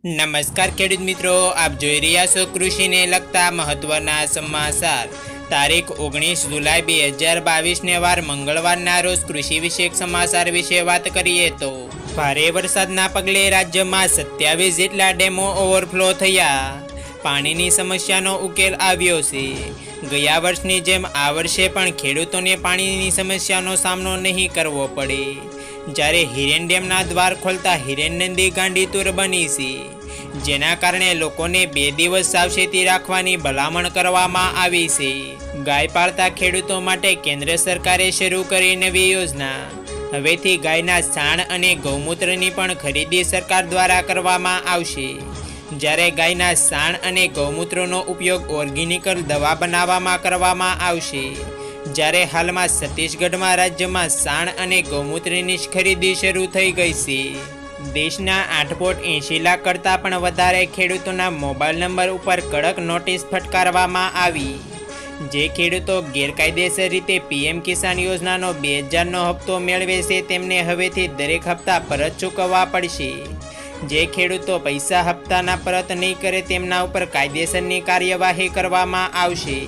નમસ્કાર ખેડૂત મિત્રો, આપ જોઈ રહ્યા છો કૃષિને લગતા મહત્વના સમાચાર। તારીખ 19 જુલાઈ 2022ને વાર મંગળવારના રોજ કૃષિ વિષયક સમાચાર વિશે વાત કરીએ તો ભારે વરસાદના પગલે રાજ્યમાં 27 જેટલા ડેમો ઓવરફ્લો થયા। પાણીની સમસ્યાનો ઉકેલ આવ્યો છે। ગયા વર્ષની જેમ આ વર્ષે પણ ખેડૂતોને પાણીની સમસ્યાનો સામનો નહીં કરવો પડે। જ્યારે હિરેન ડેમના દ્વાર ખોલતા હિરેન નદી ગાંડીતુર બની છે, જેના કારણે લોકોને 2 દિવસ સાવચેતી રાખવાની ભલામણ કરવામાં આવી છે। ગાય પાળતા ખેડૂતો માટે કેન્દ્ર સરકારે શરૂ કરી નવી યોજના। હવેથી ગાયના છાણ અને ગૌમૂત્રની પણ ખરીદી સરકાર દ્વારા કરવામાં આવશે। જ્યારે ગાયના છાણ અને ગૌમૂત્રનો ઉપયોગ ઓર્ગેનિકલ દવા બનાવવામાં કરવામાં આવશે। જ્યારે હાલમાં છત્તીસગઢમાં રાજ્યમાં છાણ અને ગૌમૂત્રની ખરીદી શરૂ થઈ ગઈ છે। દેશના 8.80 લાખ કરતાં પણ વધારે ખેડૂતોના મોબાઈલ નંબર ઉપર કડક નોટિસ ફટકારવામાં આવી। જે ખેડૂતો ગેરકાયદેસર રીતે પીએમ કિસાન યોજનાનો 2000નો હપ્તો મેળવે છે, તેમને હવેથી દરેક હપ્તા પરત ચૂકવવા પડશે। જે ખેડૂતો પૈસા હપ્તાના પરત નહીં કરે, તેમના ઉપર કાયદેસરની કાર્યવાહી કરવામાં આવશે।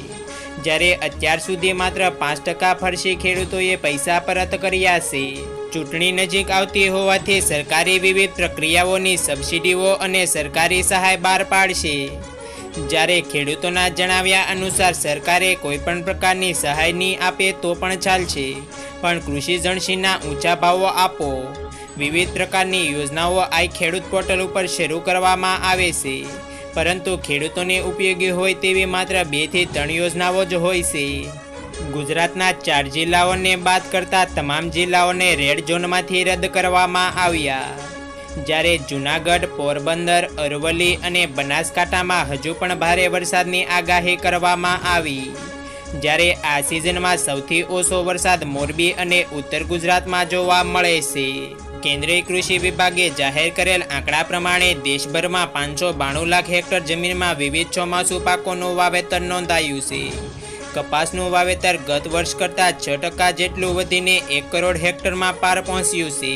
જ્યારે અત્યાર સુધી માત્ર 5% ફરસી ખેડૂતોએ પૈસા પરત કર્યા છે। ચૂંટણી નજીક આવતી હોવાથી સરકારી વિવિધ પ્રક્રિયાઓની સબસિડીઓ અને સરકારી સહાય બહાર પાડશે। જ્યારે ખેડૂતોના જણાવ્યા અનુસાર સરકારે કોઈપણ પ્રકારની સહાય નહીં આપે તો પણ ચાલશે, પણ કૃષિ જણસીના ઊંચા ભાવો આપો। વિવિધ પ્રકારની યોજનાઓ આ ખેડૂત પોર્ટલ ઉપર શરૂ કરવામાં આવે છે, પરંતુ ખેડૂતોને ઉપયોગી હોય તેવી માત્ર 2 થી 3 યોજનાઓ જ હોય છે। ગુજરાતના 4 જિલ્લાઓને બાદ કરતા તમામ જિલ્લાઓને રેડ ઝોનમાંથી રદ કરવામાં આવ્યા। જ્યારે જૂનાગઢ, પોરબંદર, અરવલ્લી અને બનાસકાંઠામાં હજુ પણ ભારે વરસાદની આગાહી કરવામાં આવી। જ્યારે આ સિઝનમાં સૌથી ઓછો વરસાદ મોરબી અને ઉત્તર ગુજરાતમાં જોવા મળે છે। કેન્દ્રીય કૃષિ વિભાગે જાહેર કરેલ આંકડા પ્રમાણે દેશભરમાં 592 લાખ હેક્ટર જમીનમાં વિવિધ ચોમાસુ પાકોનું વાવેતર નોંધાયું છે। કપાસનું વાવેતર ગત વર્ષ કરતાં 6% જેટલું વધીને 1 કરોડ હેક્ટરમાં પાર પહોંચ્યું છે।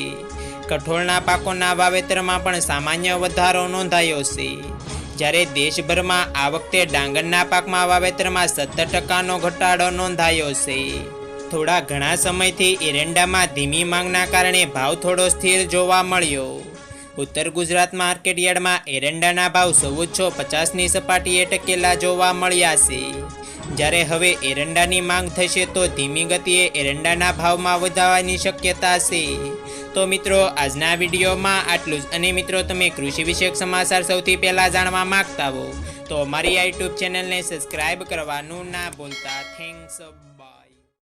કઠોળના પાકોના વાવેતરમાં પણ સામાન્ય વધારો નોંધાયો છે। જ્યારે દેશભરમાં આ વખતે ડાંગરના પાકમાં વાવેતરમાં 17%નો ઘટાડો નોંધાયો છે। થોડા ઘણા સમયથી એરંડામાં ધીમી માંગના કારણે ભાવ થોડો સ્થિર જોવા મળ્યો। ઉત્તર ગુજરાત માર્કેટયાર્ડમાં એરંડાના ભાવ 1450ની સપાટીએ ટકેલા જોવા મળ્યા છે। જ્યારે હવે એરંડાની માંગ થશે તો ધીમી ગતિએ એરંડાના ભાવમાં વધારવાની શક્યતા છે। તો મિત્રો, આજના વિડીયોમાં આટલું જ। અને મિત્રો, તમે કૃષિ વિષયક સમાચાર સૌથી પહેલાં જાણવા માંગતા હો તો અમારી આ યુટ્યુબ ચેનલને સબસ્ક્રાઈબ કરવાનું ના ભૂલતા। Thanks, by.